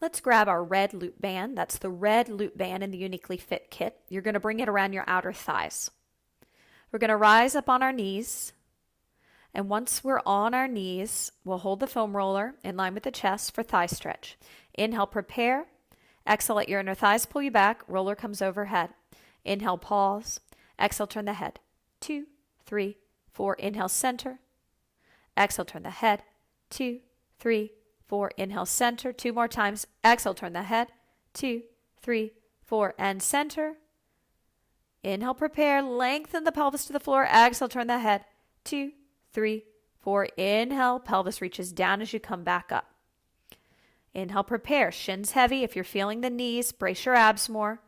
Let's grab our red loop band. That's the red loop band in the YouniquelyFit kit. You're going to bring it around your outer thighs. We're going to rise up on our knees. And once we're on our knees, we'll hold the foam roller in line with the chest for thigh stretch. Inhale, prepare. Exhale, let your inner thighs pull you back. Roller comes overhead. Inhale, pause. Exhale, turn the head. 2, 3, 4. Inhale, center. Exhale, turn the head. 2, 3, 4. Inhale, center. 2 more times. Exhale, turn the head. 2, 3, 4. And center. Inhale, prepare. Lengthen the pelvis to the floor. Exhale, turn the head. 2, 3, 4. Inhale, pelvis reaches down as you come back up. Inhale, prepare. Shins heavy. If you're feeling the knees, brace your abs more.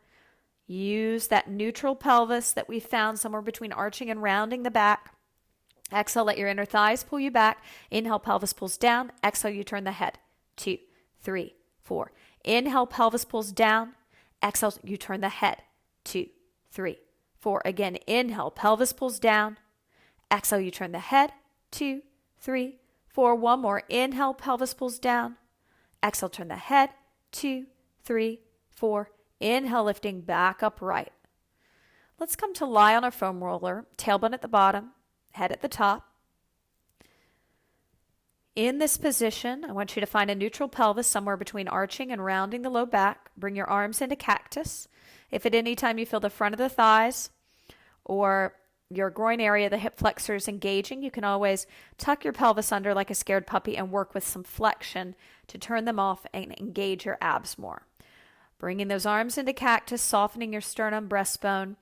Use that neutral pelvis that we found somewhere between arching and rounding the back. Exhale, let your inner thighs pull you back. Inhale, pelvis pulls down. Exhale, you turn the head. 2, 3, 4. Inhale, pelvis pulls down. Exhale, you turn the head. 2, 3, 4. Again, inhale, pelvis pulls down. Exhale, you turn the head. 2, 3, 4. One more. Inhale, pelvis pulls down. Exhale, turn the head. 2, 3, 4. Inhale, lifting back upright. Let's come to lie on our foam roller, tailbone at the bottom, head at the top. In this position, I want you to find a neutral pelvis somewhere between arching and rounding the low back. Bring your arms into cactus. If at any time you feel the front of the thighs or your groin area, the hip flexors engaging, you can always tuck your pelvis under like a scared puppy and work with some flexion to turn them off and engage your abs more. Bringing those arms into cactus, softening your sternum, breastbone,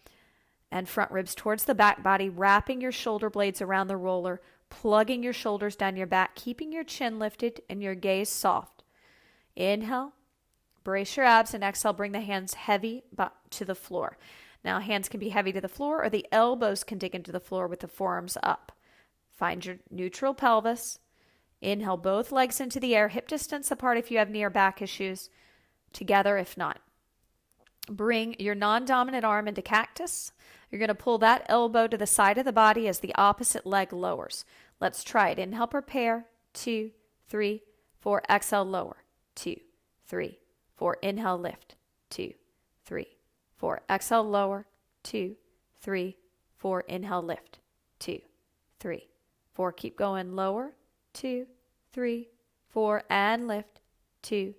and front ribs towards the back body, wrapping your shoulder blades around the roller, plugging your shoulders down your back, keeping your chin lifted and your gaze soft. Inhale, brace your abs, and exhale, bring the hands heavy to the floor. Now, hands can be heavy to the floor, or the elbows can dig into the floor with the forearms up. Find your neutral pelvis. Inhale, both legs into the air, hip distance apart if you have knee or back issues, together if not. Bring your non-dominant arm into cactus. You're going to pull that elbow to the side of the body as the opposite leg lowers. Let's try it. Inhale, prepare. 2, 3, 4. Exhale, lower. 2, 3, 4. Inhale, lift. 2, 3, 4. Exhale, lower. 2, 3, 4. Inhale, lift. 2, 3, 4. Keep going. Lower. 2, 3, 4. And lift. 2,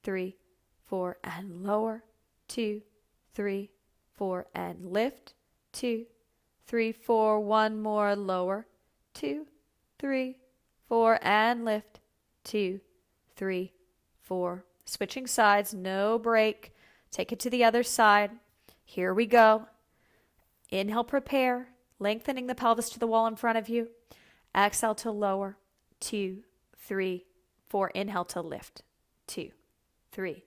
3, 4. And lower. 2, 3, 4. And lift. 2, 3, 4. One more. Lower. 2, 3, 4. And lift. 2, 3, 4. Switching sides. No break. Take it to the other side. Here we go. Inhale, prepare. Lengthening the pelvis to the wall in front of you. Exhale to lower. 2, 3, 4. Inhale to lift. 2, 3,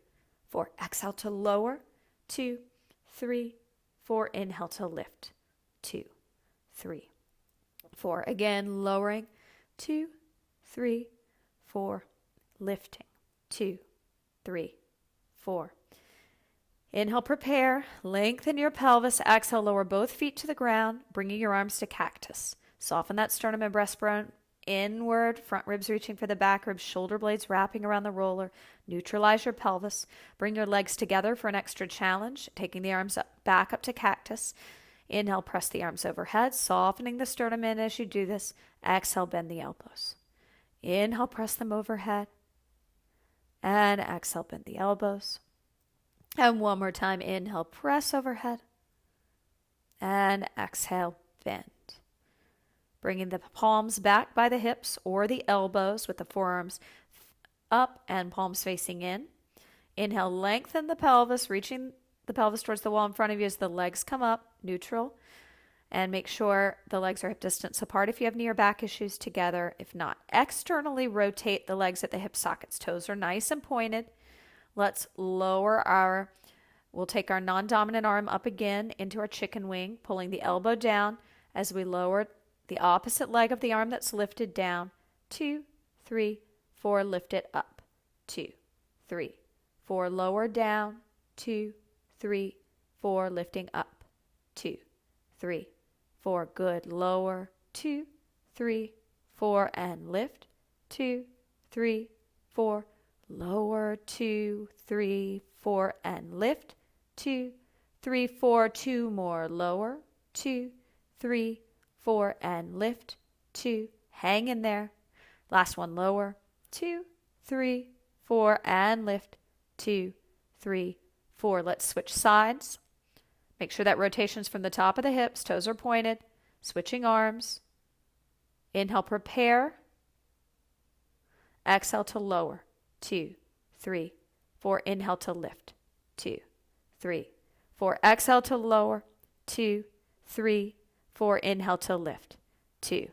4. Exhale to lower. 2, 3, 4. Inhale to lift. 2, 3, 4. Again, lowering. 2, 3, 4. Lifting. 2, 3, 4. Inhale, prepare. Lengthen your pelvis. Exhale, lower both feet to the ground, bringing your arms to cactus. Soften that sternum and breastbone inward, front ribs reaching for the back ribs, shoulder blades wrapping around the roller. Neutralize your pelvis. Bring your legs together for an extra challenge, taking the arms back up to cactus. Inhale, press the arms overhead, softening the sternum in as you do this. Exhale, bend the elbows. Inhale, press them overhead. And exhale, bend the elbows. And one more time, inhale, press overhead. And exhale, bend. Bringing the palms back by the hips or the elbows with the forearms up and palms facing in. Inhale, lengthen the pelvis, reaching the pelvis towards the wall in front of you as the legs come up, neutral. And make sure the legs are hip distance apart if you have knee or back issues, together if not. Externally rotate the legs at the hip sockets. Toes are nice and pointed. Let's we'll take our non-dominant arm up again into our chicken wing, pulling the elbow down as we lower the opposite leg of the arm that's lifted down. 2, 3, 4, lift it up. 2, 3, 4, lower down. 2, 3, 4, lifting up. 2, 3, 4, good. Lower. 2, 3, 4, and lift. 2, 3, 4, lower, 2, 3, 4, and lift, 2, 3, 4, 2 more, lower, 2, 3, 4, and lift, 2, hang in there. Last one, lower, 2, 3, 4, and lift, 2, 3, 4. Let's switch sides. Make sure that rotation's from the top of the hips, toes are pointed, switching arms. Inhale, prepare. Exhale to lower, 2, 3, 4. Inhale to lift, 2, 3, 4. Exhale to lower, 2, 3, 4. Inhale to lift, 2,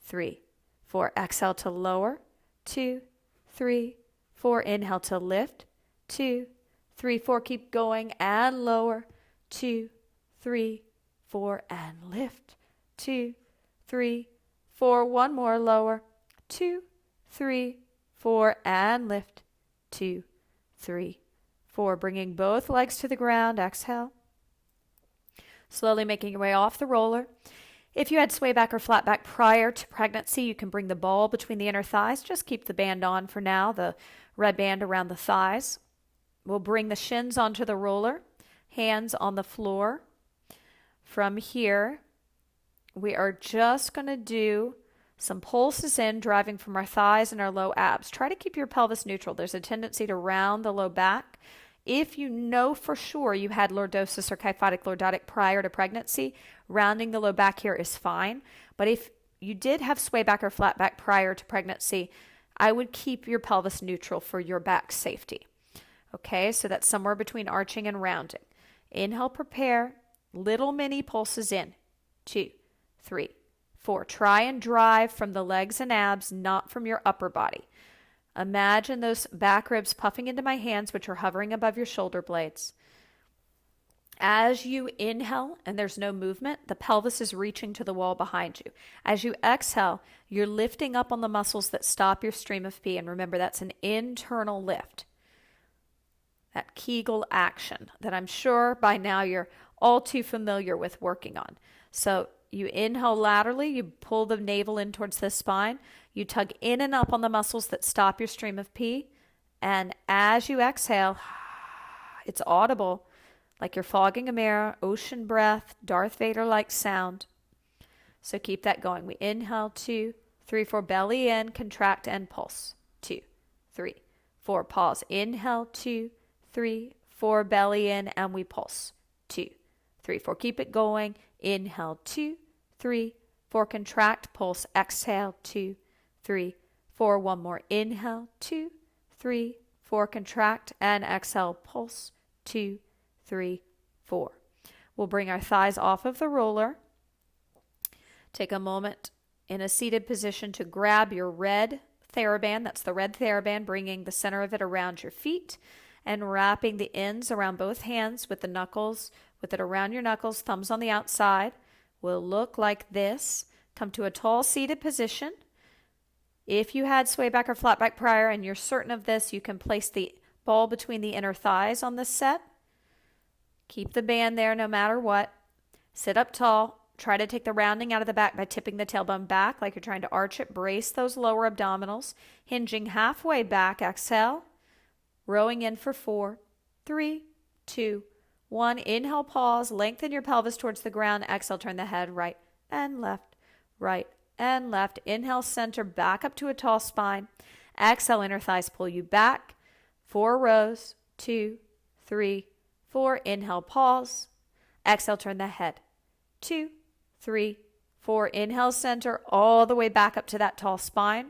3, 4. Exhale to lower, 2, 3, 4. Inhale to lift, 2, 3, 4. Keep going and lower, 2, 3, 4, and lift, 2, 3, 4. One more, lower, 2, 3, 4, and lift, 2, 3, 4. Bringing both legs to the ground. Exhale. Slowly making your way off the roller. If you had sway back or flat back prior to pregnancy, you can bring the ball between the inner thighs. Just keep the band on for now, the red band around the thighs. We'll bring the shins onto the roller, hands on the floor. From here, we are just going to do some pulses in, driving from our thighs and our low abs. Try to keep your pelvis neutral. There's a tendency to round the low back. If you know for sure you had lordosis or kyphotic lordotic prior to pregnancy, rounding the low back here is fine. But if you did have sway back or flat back prior to pregnancy, I would keep your pelvis neutral for your back safety. Okay, so that's somewhere between arching and rounding. Inhale, prepare. Little mini pulses in. 2, 3, 4. Try and drive from the legs and abs, not from your upper body. Imagine those back ribs puffing into my hands, which are hovering above your shoulder blades. As you inhale and there's no movement, the pelvis is reaching to the wall behind you. As you exhale, you're lifting up on the muscles that stop your stream of pee. And remember, that's an internal lift. That Kegel action that I'm sure by now you're all too familiar with working on. So you inhale laterally, you pull the navel in towards the spine, you tug in and up on the muscles that stop your stream of pee, and as you exhale, it's audible, like you're fogging a mirror, ocean breath, Darth Vader-like sound. So keep that going. We inhale, 2, 3, 4, belly in, contract and pulse. 2, 3, 4, pause. Inhale, 2, 3, 4, belly in, and we pulse. 2, 3, 4. Keep it going. Inhale, 2, 3, 4. Contract, pulse. Exhale, 2, 3, 4. One more. Inhale, 2, 3, 4. Contract and exhale, pulse. 2, 3, 4. We'll bring our thighs off of the roller. Take a moment in a seated position to grab your red Theraband. That's the red Theraband, bringing the center of it around your feet and wrapping the ends around both hands with the knuckles, with it around your knuckles, thumbs on the outside. Will look like this. Come to a tall seated position. If you had sway back or flat back prior and you're certain of this, you can place the ball between the inner thighs on this set. Keep the band there no matter what. Sit up tall. Try to take the rounding out of the back by tipping the tailbone back like you're trying to arch it. Brace those lower abdominals. Hinging halfway back. Exhale. Rowing in for 4, 3, 2, 1. Inhale, pause. Lengthen your pelvis towards the ground. Exhale, turn the head right and left, right and left. Inhale, center, back up to a tall spine. Exhale, inner thighs pull you back. 4 rows. 2, 3, 4. Inhale, pause. Exhale, turn the head. 2, 3, 4. Inhale, center, all the way back up to that tall spine.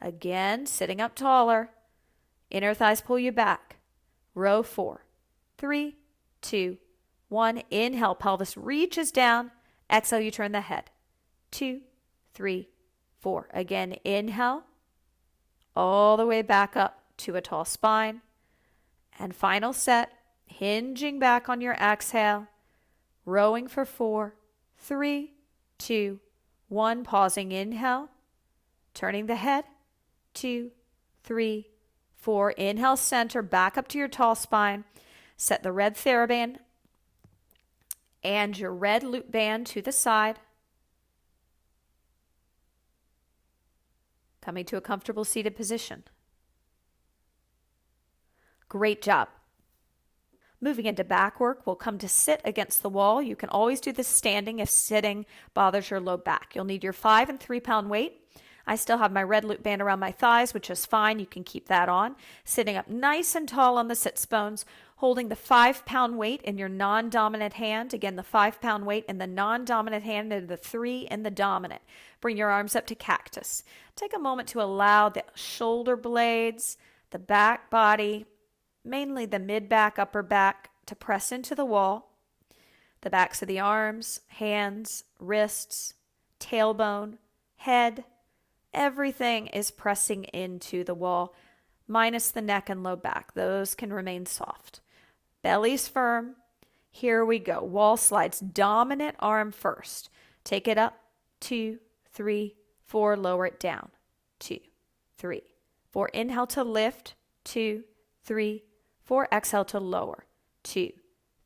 Again, sitting up taller. Inner thighs pull you back. Row 4, 3, 2, 1. Inhale, pelvis reaches down. Exhale, you turn the head. 2, 3, 4. Again, inhale, all the way back up to a tall spine. And final set, hinging back on your exhale, rowing for 4, 3, 2, 1. Pausing, inhale, turning the head. 2, 3, 4. Inhale, center, back up to your tall spine. Set the red Theraband and your red loop band to the side. Coming to a comfortable seated position. Great job. Moving into back work, we'll come to sit against the wall. You can always do this standing if sitting bothers your low back. You'll need your 5 and 3 pound weight. I still have my red loop band around my thighs, which is fine. You can keep that on. Sitting up nice and tall on the sits bones, holding the 5 pound weight in your non-dominant hand. Again, the 5 pound weight in the non-dominant hand and the 3 in the dominant. Bring your arms up to cactus. Take a moment to allow the shoulder blades, the back body, mainly the mid-back, upper back, to press into the wall. The backs of the arms, hands, wrists, tailbone, head, everything is pressing into the wall, minus the neck and low back. Those can remain soft. Belly's firm. Here we go. Wall slides. Dominant arm first. Take it up. 2, 3, 4. Lower it down. 2, 3, 4. Inhale to lift. 2, 3, 4. Exhale to lower. 2,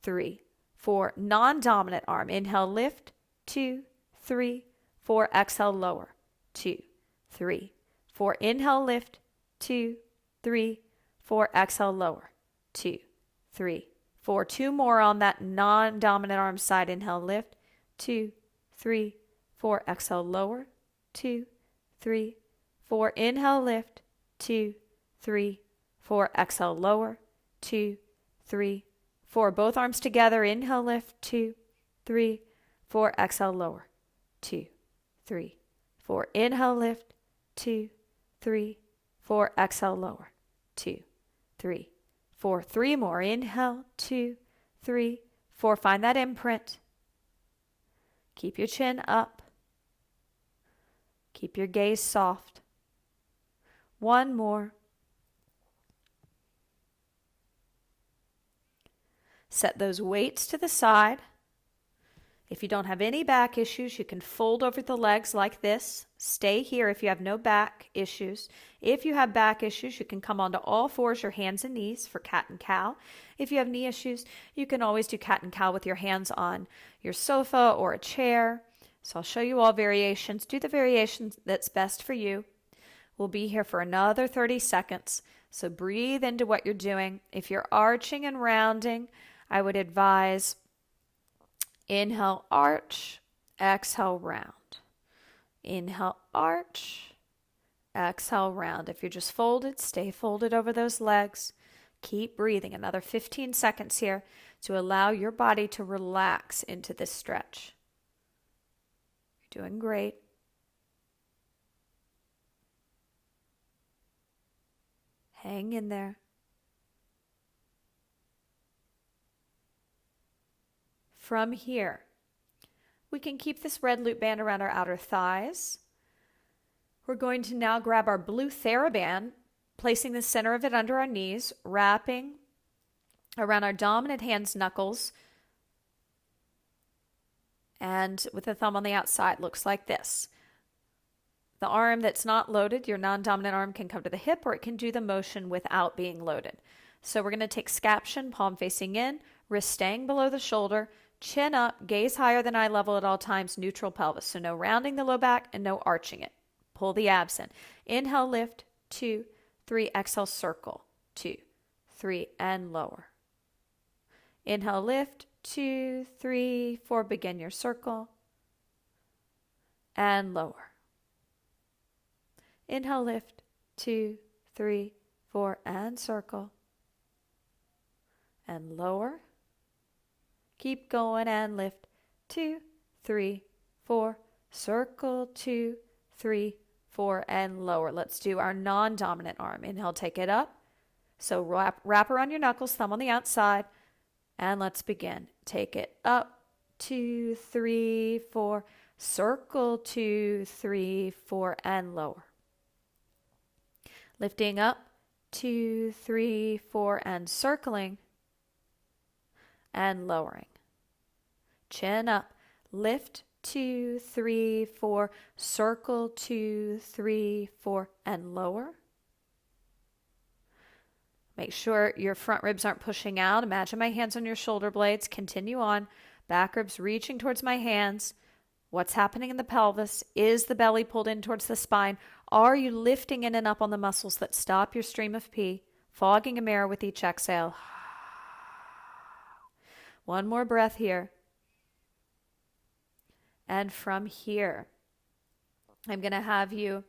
3, 4. Non-dominant arm. Inhale, lift. 2, 3, 4. Exhale, lower. 2, 3, 4. Inhale, lift. 2, 3, 4. Exhale, lower. 2, 3, 4. 2 more on that non-dominant arm side. Inhale, lift. 2, 3, 4. Exhale, lower. 2, 3, 4. Inhale, lift. 2, 3, 4. Exhale, lower. 2, 3, 4. Both arms together. Inhale, lift. 2, 3, 4. Exhale, lower. 2, 3, 4. Inhale, lift. 2, 3, 4. Exhale, lower. 2, 3, 4. 3 more. Inhale. 2, 3, 4. Find that imprint. Keep your chin up. Keep your gaze soft. 1 more. Set those weights to the side. If you don't have any back issues, you can fold over the legs like this. Stay here if you have no back issues. If you have back issues, you can come onto all fours, your hands and knees for cat and cow. If you have knee issues, you can always do cat and cow with your hands on your sofa or a chair. So I'll show you all variations. Do the variation that's best for you. We'll be here for another 30 seconds. So breathe into what you're doing. If you're arching and rounding, I would advise inhale, arch, exhale, round. Inhale, arch, exhale, round. If you're just folded, stay folded over those legs. Keep breathing. Another 15 seconds here to allow your body to relax into this stretch. You're doing great. Hang in there. From here, we can keep this red loop band around our outer thighs. We're going to now grab our blue Theraband, placing the center of it under our knees, wrapping around our dominant hand's knuckles, and with the thumb on the outside, looks like this. The arm that's not loaded, your non-dominant arm, can come to the hip, or it can do the motion without being loaded. So we're going to take scaption, palm facing in, wrist staying below the shoulder, chin up, gaze higher than eye level at all times, neutral pelvis. So no rounding the low back and no arching it. Pull the abs in. Inhale, lift, 2, 3, exhale, circle, 2, 3, and lower. Inhale, lift, 2, 3, 4, begin your circle, and lower. Inhale, lift, 2, 3, 4, and circle, and lower. Keep going and lift, 2, 3, 4, circle, 2, 3, 4, and lower. Let's do our non-dominant arm. Inhale, take it up. So wrap around your knuckles, thumb on the outside, and let's begin. Take it up, 2, 3, 4, circle, 2, 3, 4, and lower. Lifting up, 2, 3, 4, and circling, and lowering. Chin up, lift, 2, 3, 4, circle, 2, 3, 4, and lower. Make sure your front ribs aren't pushing out. Imagine my hands on your shoulder blades. Continue on. Back ribs reaching towards my hands. What's happening in the pelvis? Is the belly pulled in towards the spine? Are you lifting in and up on the muscles that stop your stream of pee? fogging a mirror with each exhale. One more breath here. And from here, I'm going to have you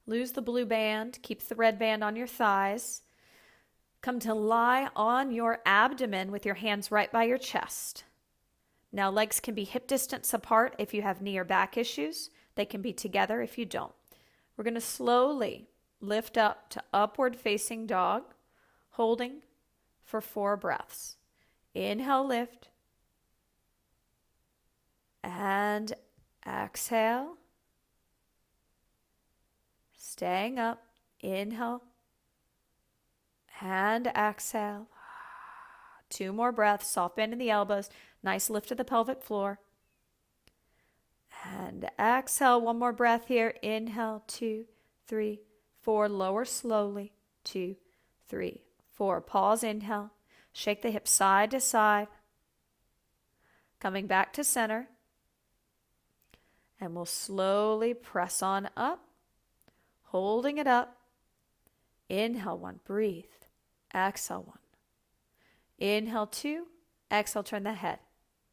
lose the blue band, keep the red band on your thighs. Come to lie on your abdomen with your hands right by your chest. Now, legs can be hip distance apart if you have knee or back issues. They can be together if you don't. We're going to slowly lift up to upward facing dog, holding for 4 breaths. Inhale, lift. And exhale. Staying up. Inhale. And exhale. 2 more breaths. Soft bend in the elbows. Nice lift to the pelvic floor. And exhale. 1 more breath here. Inhale. 2, 3, 4. Lower slowly. 2, 3, 4. Pause. Inhale. Shake the hips side to side. Coming back to center. And we'll slowly press on up. Holding it up. Inhale 1. Breathe. Exhale 1. Inhale 2. Exhale, turn the head.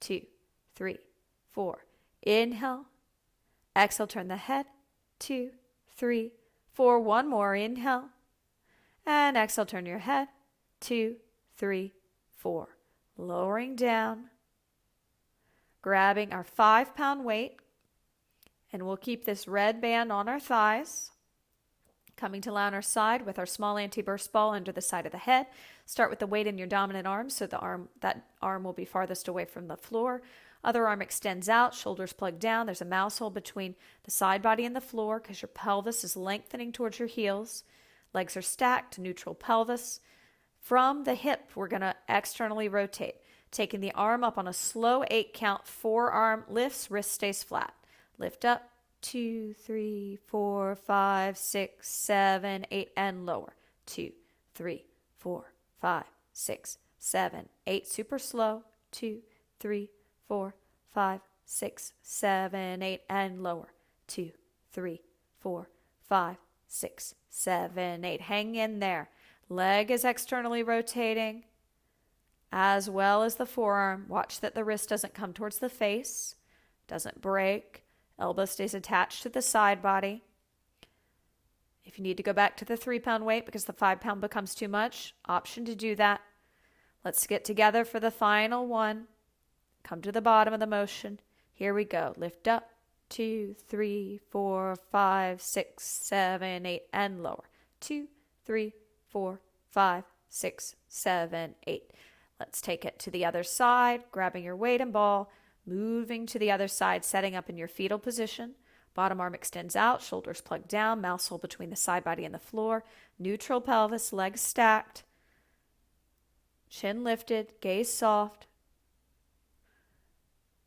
2, 3, 4. Inhale. Exhale, turn the head. 2, 3, 4. 1 more. Inhale. And exhale, turn your head. 2, 3, 4. Lowering down. Grabbing our 5-pound weight. And we'll keep this red band on our thighs. Coming to lie on our side with our small anti-burst ball under the side of the head. Start with the weight in your dominant arm, so that arm will be farthest away from the floor. Other arm extends out, shoulders plugged down. There's a mouse hole between the side body and the floor because your pelvis is lengthening towards your heels. Legs are stacked, neutral pelvis. From the hip, we're going to externally rotate. Taking the arm up on a slow 8 count, forearm lifts, wrist stays flat. Lift up, 2, 3, 4, 5, 6, 7, 8, and lower. 2, 3, 4, 5, 6, 7, 8. Super slow. 2, 3, 4, 5, 6, 7, 8, and lower. 2, 3, 4, 5, 6, 7, 8. Hang in there. Leg is externally rotating, as well as the forearm. Watch that the wrist doesn't come towards the face, doesn't break. Elbow stays attached to the side body. If you need to go back to the 3-pound weight because the 5-pound becomes too much, option to do that. Let's get together for the final one. Come to the bottom of the motion. Here we go. Lift up. 2, 3, 4, 5, 6, 7, 8, and lower. 2, 3, 4, 5, 6, 7, 8. Let's take it to the other side, grabbing your weight and ball. Moving to the other side, setting up in your fetal position. Bottom arm extends out, shoulders plugged down, mouse hole between the side body and the floor. Neutral pelvis, legs stacked. Chin lifted, gaze soft.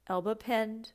Elbow pinned.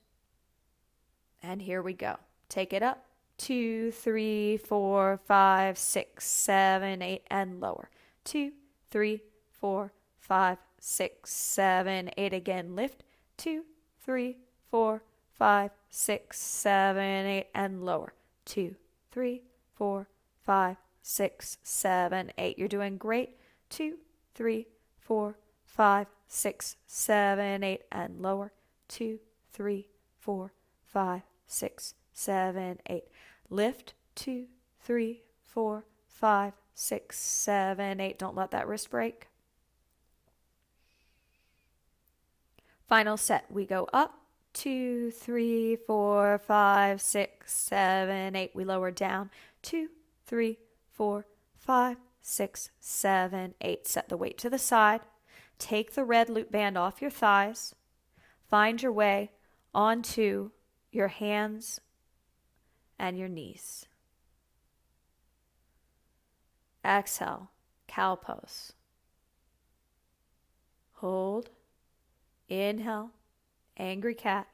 And here we go. Take it up. 2, 3, 4, 5, 6, 7, 8, and lower. 2, 3, 4, 5, 6, 7, 8. Again, lift. 2, 3, 4, 5, 6, 7, 8, and lower. 2, 3, 4, 5, 6, 7, 8. You're doing great. 2, 3, 4, 5, 6, 7, 8, and lower. 2, 3, 4, 5, 6, 7, 8. Lift. 2, 3, 4, 5, 6, 7, 8. Don't let that wrist break. Final set. We go up. 2, 3, 4, 5, 6, 7, 8. We lower down. 2, 3, 4, 5, 6, 7, 8. Set the weight to the side. Take the red loop band off your thighs. Find your way onto your hands and your knees. Exhale. Cow pose. Hold. Inhale, angry cat.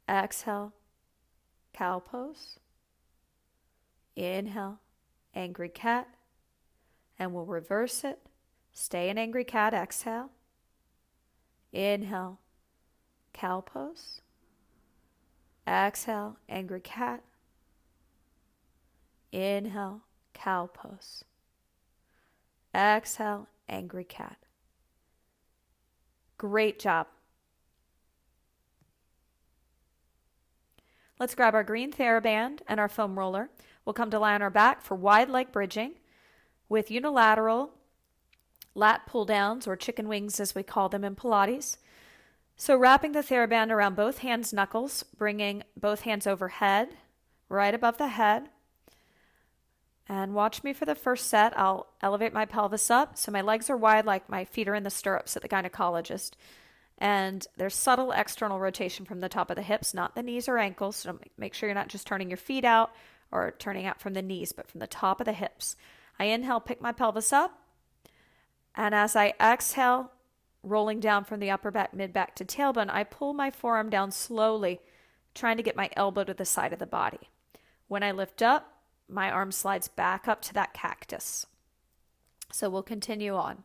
Exhale, cow pose. Inhale, angry cat. And we'll reverse it. Stay in angry cat, exhale. Inhale, cow pose. Exhale, angry cat. Inhale, cow pose. Exhale, angry cat. Great job. Let's grab our green Theraband and our foam roller. We'll come to lie on our back for wide leg bridging with unilateral lat pull downs, or chicken wings as we call them in Pilates. So wrapping the Theraband around both hands' knuckles, bringing both hands overhead, right above the head. And watch me for the first set. I'll elevate my pelvis up so my legs are wide like my feet are in the stirrups at the gynecologist. And there's subtle external rotation from the top of the hips, not the knees or ankles. So make sure you're not just turning your feet out or turning out from the knees, but from the top of the hips. I inhale, pick my pelvis up. And as I exhale, rolling down from the upper back, mid back to tailbone, I pull my forearm down slowly, trying to get my elbow to the side of the body. When I lift up, my arm slides back up to that cactus. So we'll continue on.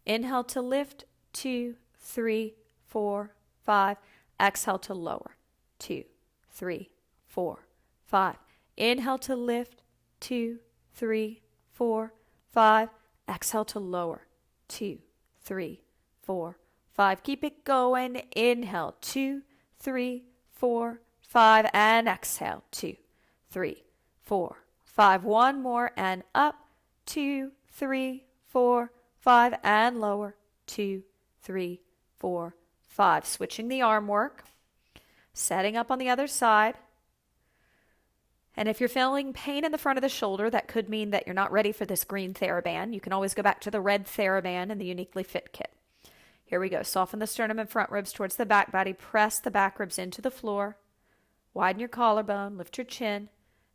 Inhale to lift, 2, 3, 4, 5. Exhale to lower, 2, 3, 4, 5. Inhale to lift, 2, 3, 4, 5. Exhale to lower, 2, 3, 4, 5. Keep it going. Inhale, 2, 3, 4, 5. And exhale, 2, 3, 4, 5. One more and up, 2, 3, 4, 5. And lower, 2, 3, 4, 5. Switching the arm work. Setting up on the other side. And if you're feeling pain in the front of the shoulder, that could mean that you're not ready for this green Theraband. You can always go back to the red Theraband in the UniquelyFit kit. Here we go. Soften the sternum and front ribs towards the back body. Press the back ribs into the floor. Widen your collarbone. Lift your chin.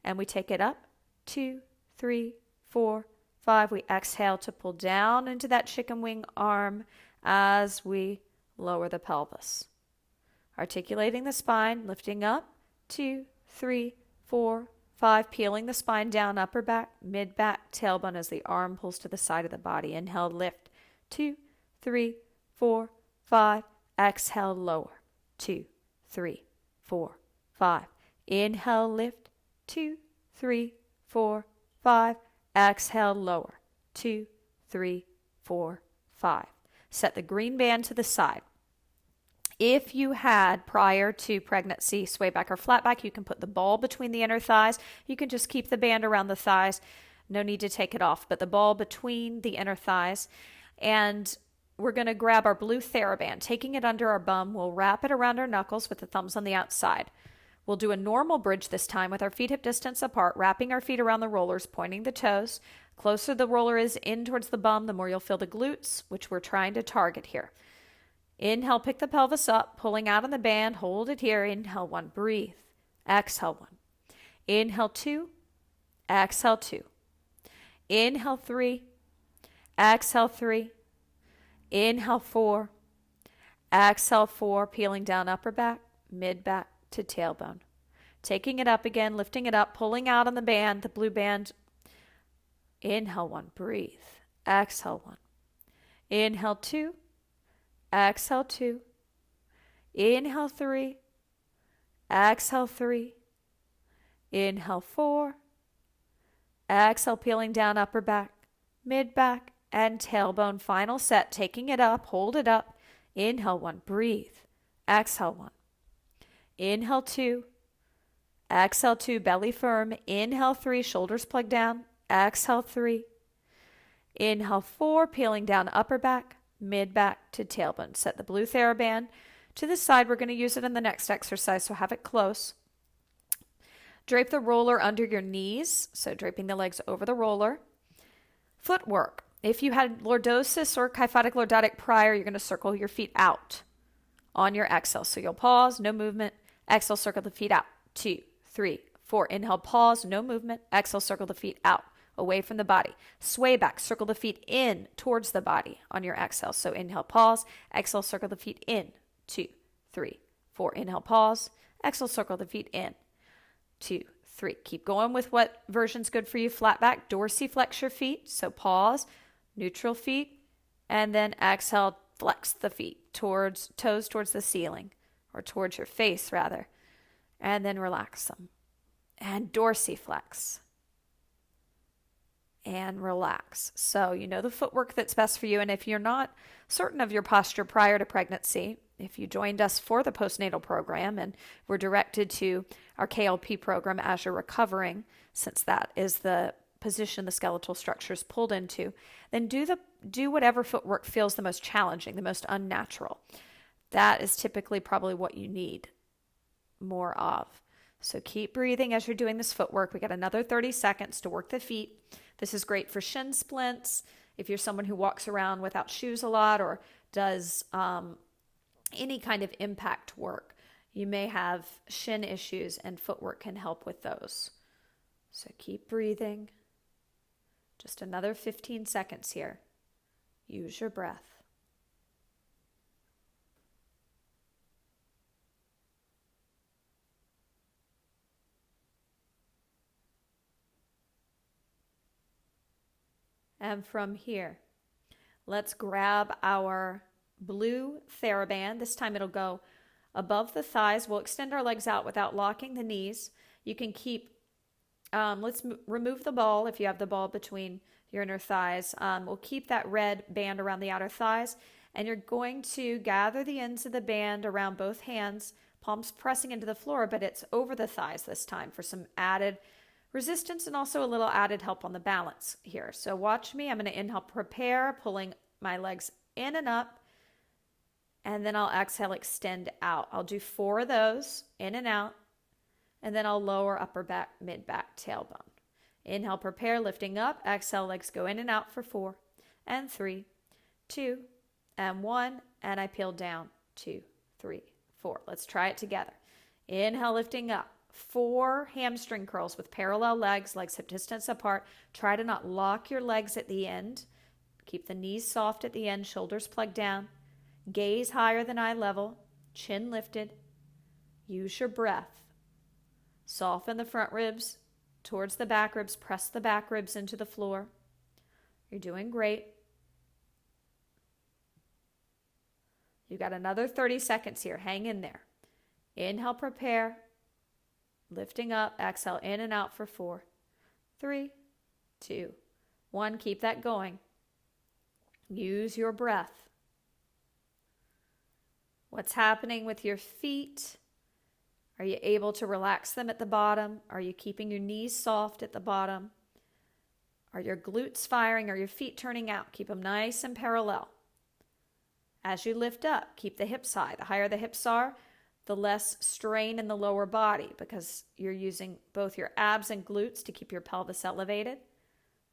And we take it up. 2, 3, 4, 5. We exhale to pull down into that chicken wing arm as we lower the pelvis. Articulating the spine. Lifting up. 2, 3, 4, 5. Peeling the spine down, upper back, mid back, tailbone as the arm pulls to the side of the body. Inhale, lift. 2, 3, 4, 5. Exhale, lower. 2, 3, 4, 5. Inhale, lift. 2, 3, 4, 5. Exhale, lower. 2, 3, 4, 5. Set the green band to the side. If you had, prior to pregnancy, sway back or flat back, you can put the ball between the inner thighs. You can just keep the band around the thighs. No need to take it off, but the ball between the inner thighs. And we're going to grab our blue Theraband. Taking it under our bum, we'll wrap it around our knuckles with the thumbs on the outside. We'll do a normal bridge this time with our feet hip distance apart, wrapping our feet around the rollers, pointing the toes. Closer the roller is in towards the bum, the more you'll feel the glutes, which we're trying to target here. Inhale, pick the pelvis up, pulling out on the band. Hold it here. Inhale, 1. Breathe. Exhale, 1. Inhale, 2. Exhale, 2. Inhale, 3. Exhale, 3. Inhale, 4. Exhale, 4. Peeling down upper back, mid back to tailbone. Taking it up again, lifting it up, pulling out on the band, the blue band. Inhale, 1. Breathe. Exhale, 1. Inhale, 2. Exhale, 2. Inhale, 3. Exhale, 3. Inhale, 4. Exhale, peeling down upper back, mid back, and tailbone. Final set. Taking it up. Hold it up. Inhale, 1. Breathe. Exhale, 1. Inhale, 2. Exhale, 2. Belly firm. Inhale, 3. Shoulders plugged down. Exhale, 3. Inhale, 4. Peeling down upper back, mid back to tailbone. Set the blue Theraband to the side. We're going to use it in the next exercise, so have it close. Drape the roller under your knees, so draping the legs over the roller. Footwork. If you had lordosis or kyphotic lordotic prior, you're going to circle your feet out on your exhale. So you'll pause, no movement. Exhale, circle the feet out. 2, 3, 4. Inhale, pause, no movement. Exhale, circle the feet out, away from the body. Sway back, circle the feet in towards the body on your exhale. So inhale, pause. Exhale, circle the feet in. 2, 3, 4. Inhale, pause. Exhale, circle the feet in. 2, 3. Keep going with what version's good for you. Flat back, dorsiflex your feet. So pause, neutral feet, and then exhale, flex the feet towards toes towards the ceiling, or towards your face rather, and then relax them. And dorsiflex. and relax. So you know the footwork that's best for you. And if you're not certain of your posture prior to pregnancy, if you joined us for the postnatal program and were directed to our KLP program as you're recovering, since that is the position the skeletal structure is pulled into, then do whatever footwork feels the most challenging, the most unnatural. That is typically probably what you need more of. So keep breathing as you're doing this footwork. We got another 30 seconds to work the feet. This is great for shin splints. If you're someone who walks around without shoes a lot or does any kind of impact work, you may have shin issues, and footwork can help with those. So keep breathing. Just another 15 seconds here. Use your breath. And from here, let's grab our blue Theraband. This time it'll go above the thighs. We'll extend our legs out without locking the knees. You can keep, let's remove the ball if you have the ball between your inner thighs. We'll keep that red band around the outer thighs. And you're going to gather the ends of the band around both hands, palms pressing into the floor, but it's over the thighs this time for some added resistance and also a little added help on the balance here. So watch me. I'm going to inhale, prepare, pulling my legs in and up. And then I'll exhale, extend out. I'll do 4 of those, in and out. And then I'll lower upper back, mid back, tailbone. Inhale, prepare, lifting up. Exhale, legs go in and out for 4 and 3, 2 and 1. And I peel down, 2, 3, 4. Let's try it together. Inhale, lifting up. 4 hamstring curls with parallel legs, legs hip distance apart. Try to not lock your legs at the end. Keep the knees soft at the end, shoulders plugged down. Gaze higher than eye level, chin lifted. Use your breath. Soften the front ribs towards the back ribs. Press the back ribs into the floor. You're doing great. You got another 30 seconds here. Hang in there. Inhale, prepare. Lifting up, exhale, in and out for 4, 3, 2, 1. Keep that going. Use your breath. What's happening with your feet? Are you able to relax them at the bottom? Are you keeping your knees soft at the bottom? Are your glutes firing? Are your feet turning out? Keep them nice and parallel. As you lift up, keep the hips high. The higher the hips are, the less strain in the lower body because you're using both your abs and glutes to keep your pelvis elevated.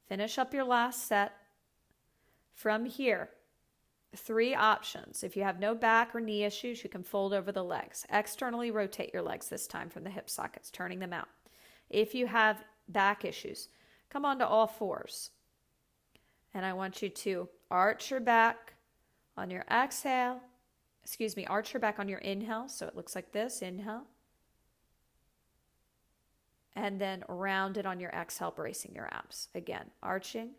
Finish up your last set. From here, 3 options. If you have no back or knee issues, you can fold over the legs. Externally rotate your legs this time from the hip sockets, turning them out. If you have back issues, come onto all 4s. And I want you to arch your back on your exhale. Arch your back on your inhale, so it looks like this, inhale. And then round it on your exhale, bracing your abs. Again, arching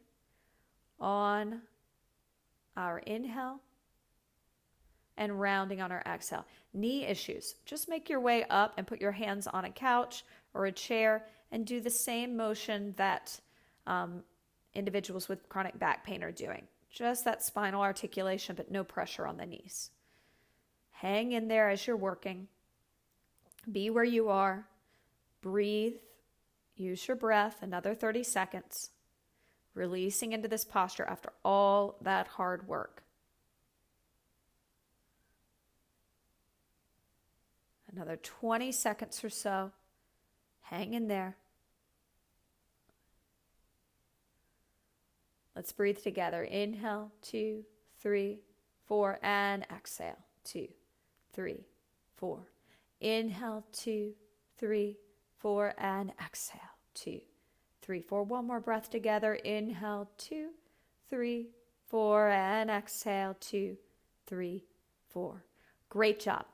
on our inhale and rounding on our exhale. Knee issues, just make your way up and put your hands on a couch or a chair and do the same motion that individuals with chronic back pain are doing. Just that spinal articulation, but no pressure on the knees. Hang in there as you're working. Be where you are. Breathe. Use your breath. Another 30 seconds. Releasing into this posture after all that hard work. Another 20 seconds or so. Hang in there. Let's breathe together. Inhale, 2, 3, 4, and exhale. 2, 3, 4. Inhale, 2, 3, 4, and exhale. 2, 3, 4. One more breath together. Inhale, 2, 3, 4, and exhale. 2, 3, 4. Great job.